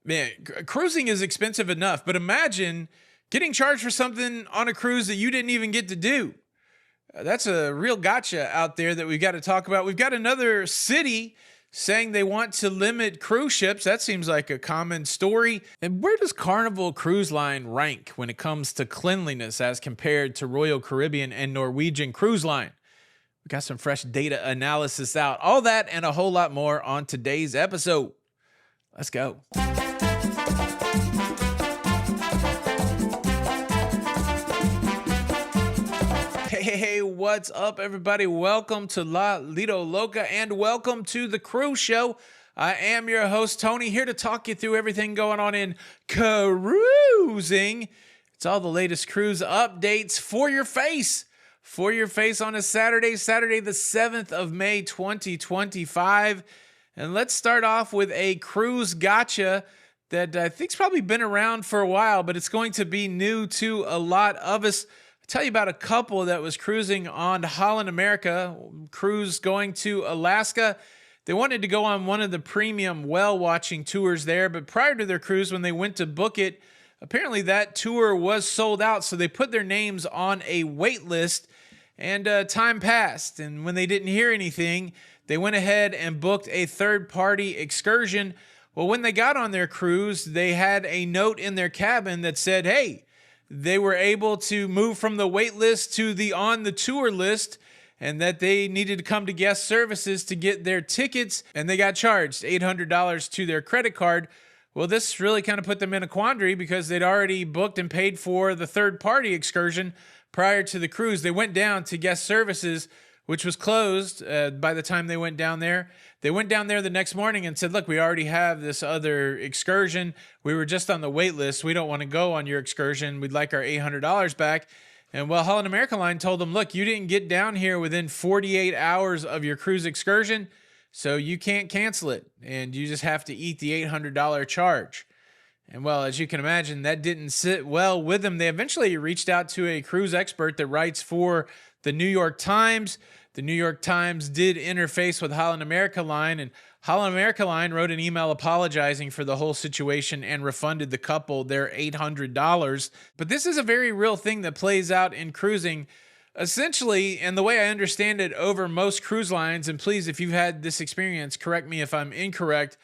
Man, cruising is expensive enough, but imagine getting charged for something on a cruise that you didn't even get to do. That's a real gotcha out there that we've got to talk about. We've got another city saying they want to limit cruise ships. That seems like a common story. And where does Carnival Cruise Line rank when it comes to cleanliness as compared to Royal Caribbean and Norwegian Cruise Line? We got some fresh data analysis out. All that and a whole lot more on today's episode. Let's go. Hey, what's up, everybody? Welcome to La Lido Loca and welcome to the Cruise Show. I am your host, Tony, here to talk you through everything going on in cruising. It's all the latest cruise updates for your face. For your face on a Saturday the 7th of May, 2025. And let's start off with a cruise gotcha that I think's probably been around for a while, but it's going to be new to a lot of us. I'll tell you about a couple that was cruising on Holland America, cruise going to Alaska. They wanted to go on one of the premium whale watching tours there, but prior to their cruise, when they went to book it, apparently that tour was sold out, so they put their names on a wait list, and time passed, and when they didn't hear anything, they went ahead and booked a third-party excursion. Well, when they got on their cruise, they had a note in their cabin that said, hey, they were able to move from the wait list to the on the tour list, and that they needed to come to guest services to get their tickets, and they got charged $800 to their credit card. Well, this really kind of put them in a quandary because they'd already booked and paid for the third-party excursion prior to the cruise. They went down to guest services, which was closed by the time they went down there. They went down there the next morning and said, look, we already have this other excursion. We were just on the wait list. We don't want to go on your excursion. We'd like our $800 back. And well, Holland America Line told them, look, you didn't get down here within 48 hours of your cruise excursion, so you can't cancel it. And you just have to eat the $800 charge. And well, as you can imagine, that didn't sit well with them. They eventually reached out to a cruise expert that writes for the New York Times. The New York Times did interface with Holland America Line, and Holland America Line wrote an email apologizing for the whole situation and refunded the couple their $800. But this is a very real thing that plays out in cruising. Essentially, and the way I understand it over most cruise lines, and please, if you've had this experience, correct me if I'm incorrect,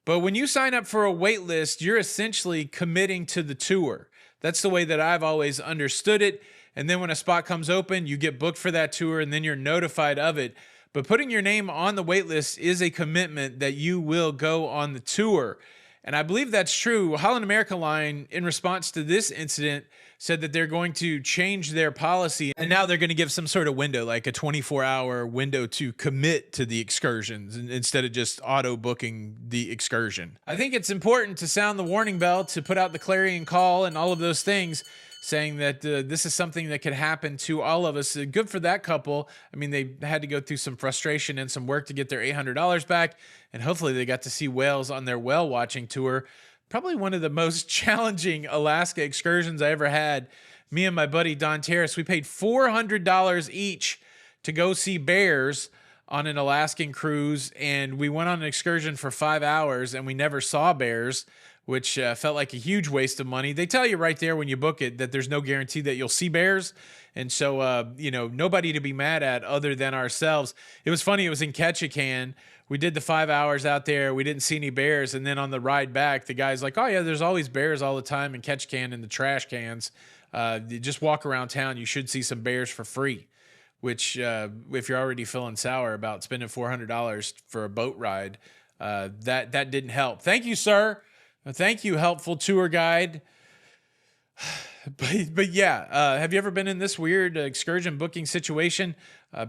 but when you sign up for a wait list, you're essentially committing to the tour. That's the way that I've always understood it. And then when a spot comes open, you get booked for that tour and then you're notified of it. But putting your name on the wait list is a commitment that you will go on the tour. And I believe that's true. Holland America Line, in response to this incident, said that they're going to change their policy. And now they're going to give some sort of window, like a 24-hour window to commit to the excursions instead of just auto booking the excursion. I think it's important to sound the warning bell, to put out the clarion call and all of those things, saying that this is something that could happen to all of us. Good for that couple. I mean, they had to go through some frustration and some work to get their $800 back, and hopefully they got to see whales on their whale watching tour. Probably one of the most challenging Alaska excursions I ever had. Me and my buddy Don Terrace, we paid $400 each to go see bears on an Alaskan cruise, and we went on an excursion for 5 hours, and we never saw bears, which felt like a huge waste of money. They tell you right there when you book it that there's no guarantee that you'll see bears. And so, nobody to be mad at other than ourselves. It was funny. It was in Ketchikan. We did the 5 hours out there. We didn't see any bears. And then on the ride back, the guy's like, oh, yeah, there's always bears all the time in Ketchikan in the trash cans. You just walk around town. You should see some bears for free, which if you're already feeling sour about spending $400 for a boat ride, that didn't help. Thank you, sir. Thank you, helpful tour guide. But yeah, have you ever been in this weird excursion booking situation?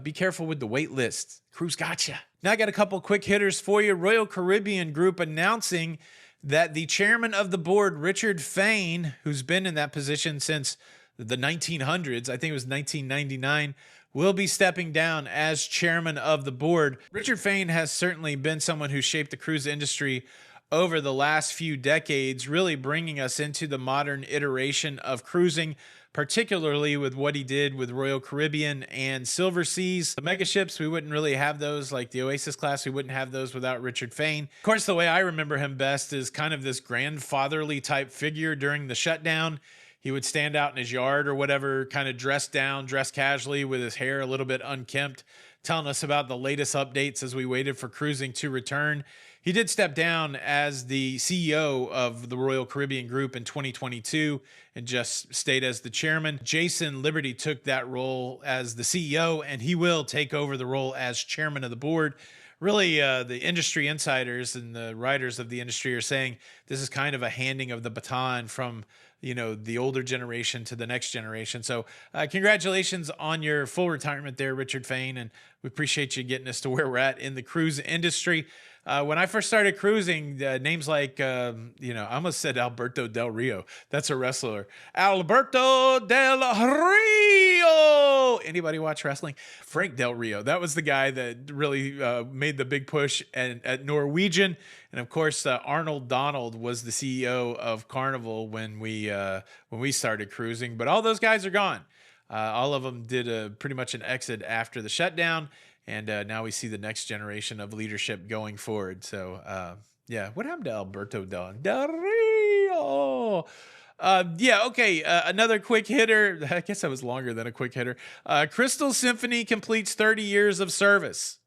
Be careful with the wait list. Cruise gotcha. Now I got a couple quick hitters for you. Royal Caribbean Group announcing that the chairman of the board, Richard Fain, who's been in that position since the 1900s, I think it was 1999, will be stepping down as chairman of the board. Richard Fain has certainly been someone who shaped the cruise industry over the last few decades, really bringing us into the modern iteration of cruising, particularly with what he did with Royal Caribbean and Silver Seas. The mega ships, we wouldn't really have those, like the Oasis class, we wouldn't have those without Richard Fain. Of course, the way I remember him best is kind of this grandfatherly type figure during the shutdown. He would stand out in his yard or whatever, kind of dressed down, dressed casually with his hair a little bit unkempt, telling us about the latest updates as we waited for cruising to return. He did step down as the CEO of the Royal Caribbean Group in 2022 and just stayed as the chairman. Jason Liberty took that role as the CEO, and he will take over the role as chairman of the board. Really, the industry insiders and the writers of the industry are saying this is kind of a handing of the baton from, you know, the older generation to the next generation. So congratulations on your full retirement there, Richard Fain, and we appreciate you getting us to where we're at in the cruise industry. When I first started cruising, names like, I almost said Alberto Del Rio. That's a wrestler. Alberto Del Rio. Anybody watch wrestling? Frank Del Rio. That was the guy that really made the big push at Norwegian. And of course, Arnold Donald was the CEO of Carnival when we started cruising. But all those guys are gone. All of them did pretty much an exit after the shutdown. And now we see the next generation of leadership going forward. So, what happened to Alberto Del Rio? Okay. Another quick hitter. I guess that was longer than a quick hitter. Crystal Symphony completes 30 years of service.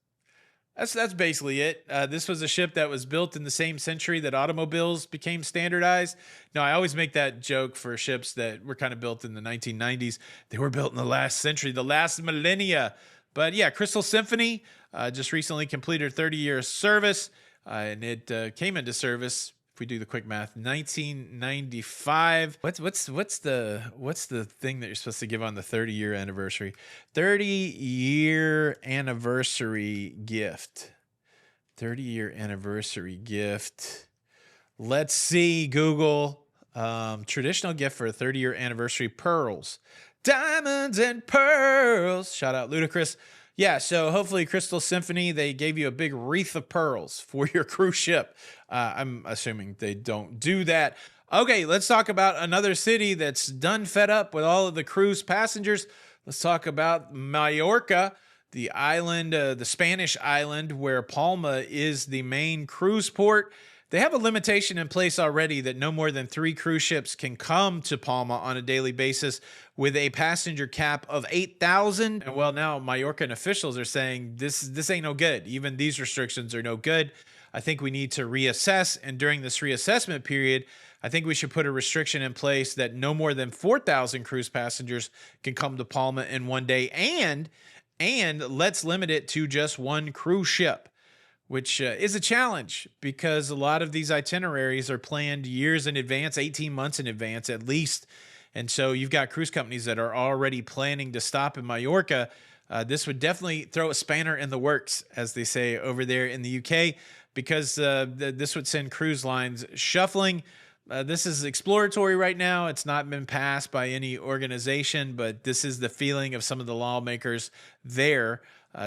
That's basically it. This was a ship that was built in the same century that automobiles became standardized. Now, I always make that joke for ships that were kind of built in the 1990s. They were built in the last century, the last millennia. But yeah, Crystal Symphony just recently completed 30-year service, and it came into service, if we do the quick math, 1995. What's the thing that you're supposed to give on the 30-year anniversary? 30-year anniversary gift. 30-year anniversary gift. Let's see, Google. Traditional gift for a 30-year anniversary: pearls. Diamonds and pearls. Shout out Ludacris. Yeah, so hopefully Crystal Symphony, they gave you a big wreath of pearls for your cruise ship. I'm assuming they don't do that. Okay, let's talk about another city that's done fed up with all of the cruise passengers. Let's talk about Mallorca, the island, the Spanish island where Palma is the main cruise port. They have a limitation in place already that no more than 3 cruise ships can come to Palma on a daily basis with a passenger cap of 8,000. And well, now Mallorcan officials are saying this ain't no good. Even these restrictions are no good. I think we need to reassess. And during this reassessment period, I think we should put a restriction in place that no more than 4,000 cruise passengers can come to Palma in one day. And let's limit it to just 1 cruise ship, which is a challenge because a lot of these itineraries are planned years in advance, 18 months in advance at least. And so you've got cruise companies that are already planning to stop in Mallorca. This would definitely throw a spanner in the works, as they say over there in the UK, because this would send cruise lines shuffling. This is exploratory right now. It's not been passed by any organization, but this is the feeling of some of the lawmakers there.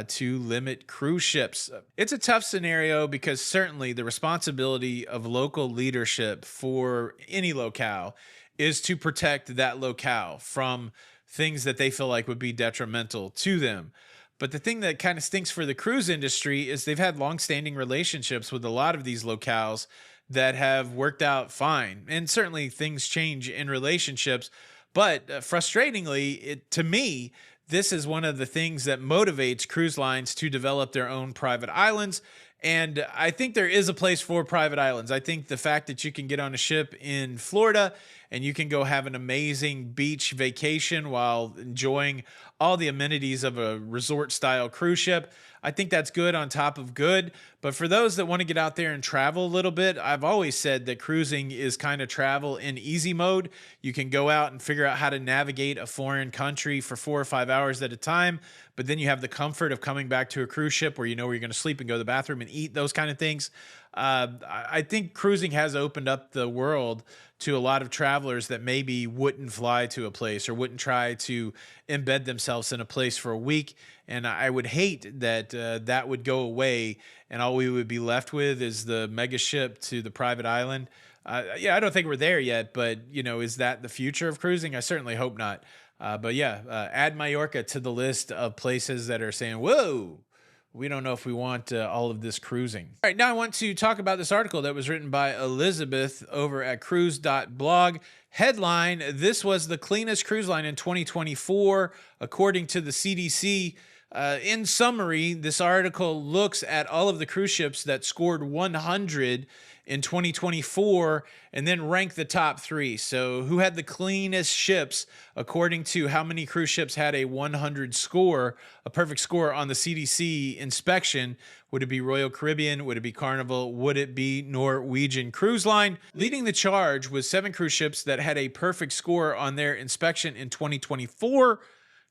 To limit cruise ships. It's a tough scenario because certainly the responsibility of local leadership for any locale is to protect that locale from things that they feel like would be detrimental to them. But the thing that kind of stinks for the cruise industry is they've had longstanding relationships with a lot of these locales that have worked out fine. And certainly things change in relationships. But frustratingly, to me, this is one of the things that motivates cruise lines to develop their own private islands. And I think there is a place for private islands. I think the fact that you can get on a ship in Florida and you can go have an amazing beach vacation while enjoying all the amenities of a resort style cruise ship, I think that's good on top of good. But for those that want to get out there and travel a little bit, I've always said that cruising is kind of travel in easy mode. You can go out and figure out how to navigate a foreign country for 4 or 5 hours at a time. But then you have the comfort of coming back to a cruise ship where you know where you're going to sleep and go to the bathroom and eat, those kind of things. I think cruising has opened up the world to a lot of travelers that maybe wouldn't fly to a place or wouldn't try to embed themselves in a place for a week. And I would hate that that would go away and all we would be left with is the mega ship to the private island. Yeah, I don't think we're there yet, but is that the future of cruising? I certainly hope not. But yeah, add Mallorca to the list of places that are saying, whoa, we don't know if we want all of this cruising. All right, now I want to talk about this article that was written by Elizabeth over at cruise.blog. Headline, this was the cleanest cruise line in 2024, according to the CDC. In summary, this article looks at all of the cruise ships that scored 100 in 2024 and then rank the top 3. So who had the cleanest ships according to how many cruise ships had a 100 score, a perfect score on the CDC inspection? Would it be Royal Caribbean? Would it be Carnival? Would it be Norwegian Cruise Line? Leading the charge was 7 cruise ships that had a perfect score on their inspection in 2024.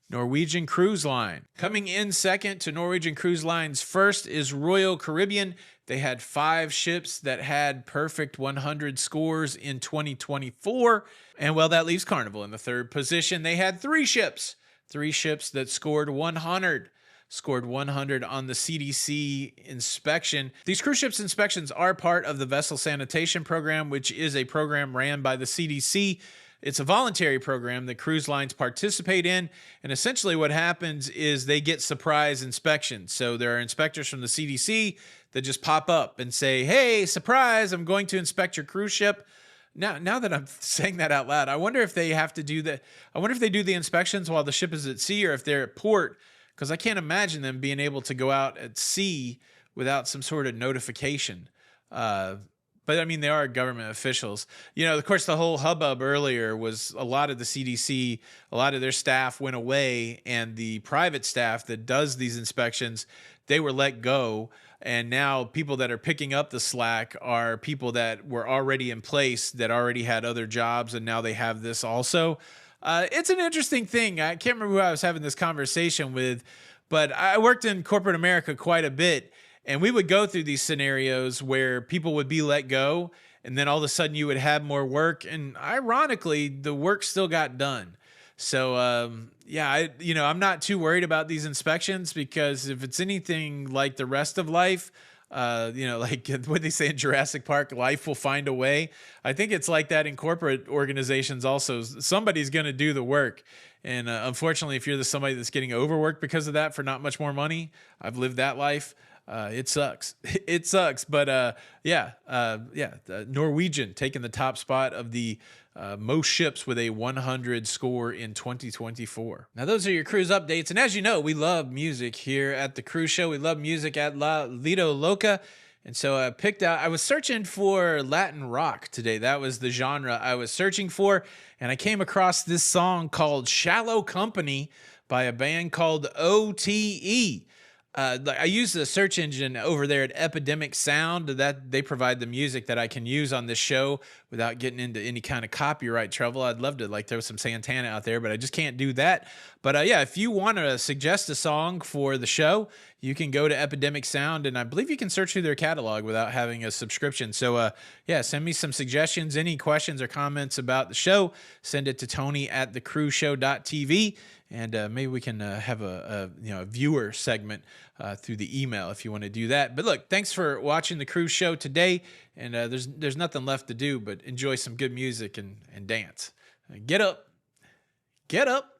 Norwegian Cruise Line. Coming in second to Norwegian Cruise Line's first is Royal Caribbean. They had 5 ships that had perfect 100 scores in 2024. And well, that leaves Carnival in the third position. They had 3 ships that scored 100. Scored 100 on the CDC inspection. These cruise ships inspections are part of the Vessel Sanitation Program, which is a program ran by the CDC. It's a voluntary program that cruise lines participate in. And essentially what happens is they get surprise inspections. So there are inspectors from the CDC that just pop up and say, hey, surprise, I'm going to inspect your cruise ship. Now that I'm saying that out loud, I wonder if they have to do that. I wonder if they do the inspections while the ship is at sea or if they're at port, because I can't imagine them being able to go out at sea without some sort of notification. But I mean, they are government officials. Of course, the whole hubbub earlier was a lot of the CDC, a lot of their staff went away, and the private staff that does these inspections, they were let go. And now people that are picking up the slack are people that were already in place, that already had other jobs, and now they have this also. It's an interesting thing. I can't remember who I was having this conversation with, but I worked in corporate America quite a bit. And we would go through these scenarios where people would be let go, and then all of a sudden you would have more work. And ironically, the work still got done. So, yeah, I'm not too worried about these inspections, because if it's anything like the rest of life, like what they say in Jurassic Park, life will find a way. I think it's like that in corporate organizations also. Somebody's going to do the work. And unfortunately, if you're somebody that's getting overworked because of that for not much more money, I've lived that life. It sucks. It sucks. But Norwegian taking the top spot of the most ships with a 100 score in 2024. Now, those are your cruise updates. And as you know, we love music here at the Cruise Show. We love music at La Lido Loca. And so I was searching for Latin rock today. That was the genre I was searching for. And I came across this song called Shallow Company by a band called OTE. I use the search engine over there at Epidemic Sound, that they provide the music that I can use on this show without getting into any kind of copyright trouble. I'd love to throw some Santana out there, but I just can't do that. But yeah, if you want to suggest a song for the show, you can go to Epidemic Sound, and I believe you can search through their catalog without having a subscription. So yeah, send me some suggestions, any questions or comments about the show, send it to tony@thecruiseshow.tv. And maybe we can have a viewer segment through the email if you want to do that. But look, thanks for watching the Cruise Show today. And there's nothing left to do but enjoy some good music and dance. Get up. Get up.